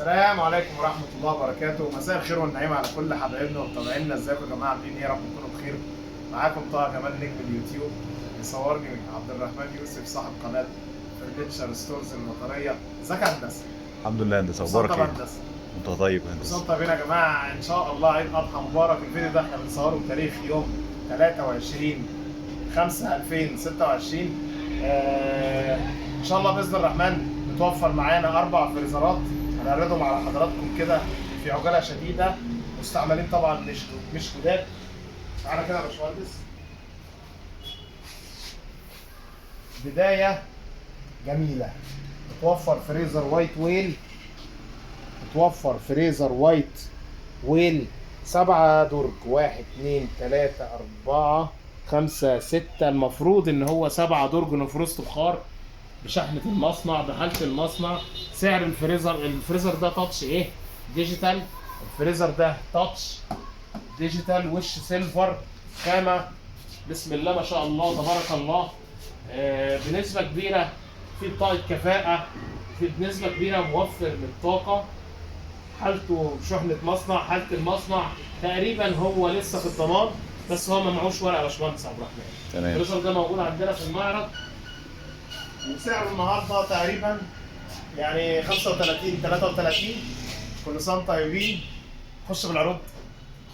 السلام عليكم ورحمة الله وبركاته، مساء الخير والنعيم على كل حبايبنا ومتابعينا. ازيكم يا جماعة؟ عاملين ايه؟ يا رب تكونوا بخير. معاكم طه جمال نجم اليوتيوب. بيصورني عبد الرحمن يوسف صاحب قناة فرنتشر ستورز المطرية. ازيك يا هندسة؟ الحمد لله هندسه، اخبارك ايه؟ هندسة انت طيب هندسه؟ بصوا طيبين يا جماعة، ان شاء الله عيد اضحى مبارك. الفيديو ده احنا بنصوره بتاريخ يوم 23/5/2026. ان شاء الله باذن الرحمن متوفر معانا 4 فريزرات هنعرضهم على حضراتكم كده في عجاله شديده، مستعملين طبعا مش جداد. تعالى كده يا باشمهندس. بدايه جميله. متوفر فريزر وايت ويل، متوفر فريزر وايت ويل 7 درج، 1 2 3 4 5 6. المفروض ان هو 7 درج نفرست بخار بشحنة المصنع بحالة المصنع. سعر الفريزر ده تاتش ايه؟ ديجيتال. الفريزر ده تاتش ديجيتال، وش سيلفر، خامة بسم الله ما شاء الله تبارك الله. بنسبة كبيرة في بطاقة كفاءة، في بنسبة كبيرة موفر للطاقة. حالته شحنة مصنع، حالة المصنع تقريبا هو لسه في الضمان، بس هو ما معهوش ورقة يا باشمهندس عبد الرحمن. تمام. الفريزر ده موجود عندنا في المعرض، وسعره النهارده تقريبا يعني 35 33. كل سنه وانتم طيبين. خش بالعروض.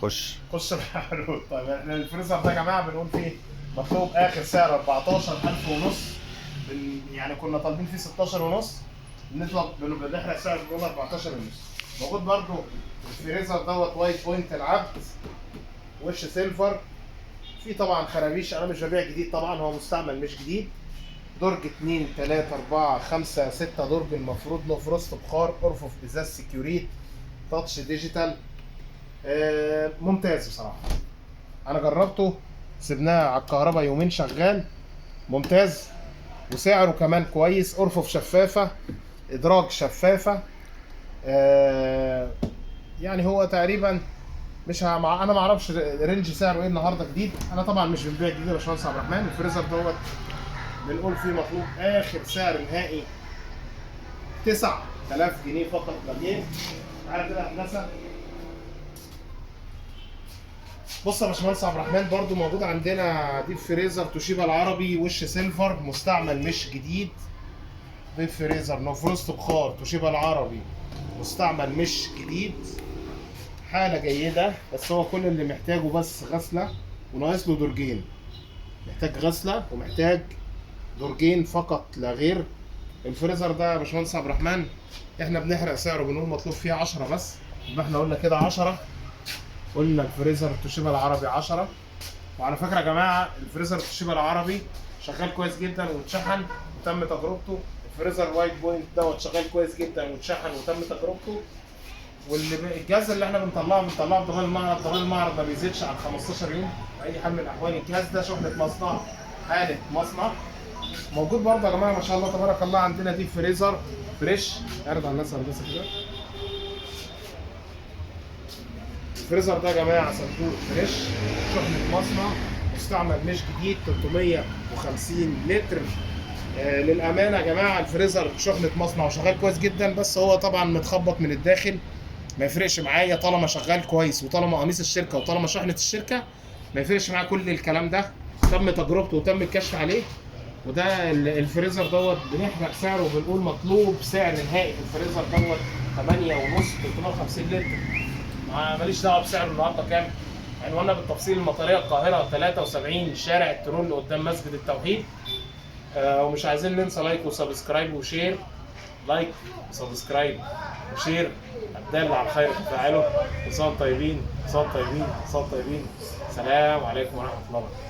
خش بالعروض. طيب احنا الفريزر ده يا جماعه بنقول فيه مطلوب اخر سعر 14,000 ونص. يعني كنا طالبين فيه 16 ونص، بنحرق سعر بنقول 14 ونص. موجود برضو الفريزر دوت وايت بوينت العبد، وش سيلفر. في طبعا خرابيش، انا مش ببيع جديد طبعا، هو مستعمل مش جديد. درج 2 3 4 5 6 درج، المفروض له فرست بخار، ارفف ازاز سكيوريت، تاتش ديجيتال. ممتاز بصراحه. انا جربته، سيبناه على الكهرباء يومين شغال ممتاز، وسعره كمان كويس. ارفف شفافه، ادراج شفافه. يعني هو تقريبا انا ما اعرفش رينج سعره ايه النهارده جديد. انا طبعا مش بنبيع جديد يا باشمهندس عبد الرحمن. الفريزر دوت بنقول فيه مطلوب اخر سعر نهائي 9000 جنيه فقط لا غير. تعالى كده يا هندسه. بص يا باشمهندس عبد الرحمن، برضو موجود عندنا ديب فريزر توشيبا العربي، وش سيلفر، مستعمل مش جديد. ديب فريزر نوفروست بخار توشيبا العربي، مستعمل مش جديد، حاله جيده. بس هو كل اللي محتاجه بس غسله، وناقص له درجين. محتاج غسله ومحتاج درجين فقط لا غير. الفريزر ده يا باشمهندس عبد الرحمن احنا بنحرق سعره، بنقول مطلوب فيه 10 بس، يبقى احنا قلنا كده 10. قلنا الفريزر توشيبا العربي 10. وعلى فكره يا جماعه الفريزر توشيبا العربي شغال كويس جدا واتشحن وتم تجربته. الفريزر وايت بوينت دوت شغال كويس جدا واتشحن وتم تجربته. الجهاز اللي احنا بنطلعه بضمان المعرض. ضمان المعرض ما بيزيدش عن 15 يوم باي حال من الاحوال. الجهاز ده شحنه مصنع، حاله مصنع. موجود برضه يا جماعه ما شاء الله تبارك الله عندنا ديب فريزر فريش. اعرض على الناس هندسه كده. الفريزر ده يا جماعه صندوق فريش، شحنه مصنع، مستعمل مش جديد، 350 لتر. للامانه يا جماعه الفريزر شحنه مصنع وشغال كويس جدا، بس هو طبعا متخبط من الداخل. ما يفرقش معايا طالما شغال كويس، وطالما قميص الشركه، وطالما شحنه الشركه، ما يفرقش معايا كل الكلام ده. تم تجربته وتم الكشف عليه. وده الفريزر دوت بنحرق سعره وبنقول مطلوب سعر نهائي في الفريزر دوت 8.5 350 لتر. ماليش دعوه بسعره النهارده كام. عنواننا بالتفصيل: المطريه القاهره 73 شارع الترول قدام مسجد التوحيد. ومش عايزين ننسى لايك وسبسكرايب وشير. لايك وسبسكرايب وشير الدال على الخير تفاعله. كل سنه طيبين، كل سنه طيبين، كل سنه طيبين. سلام عليكم ورحمه الله وبركاته.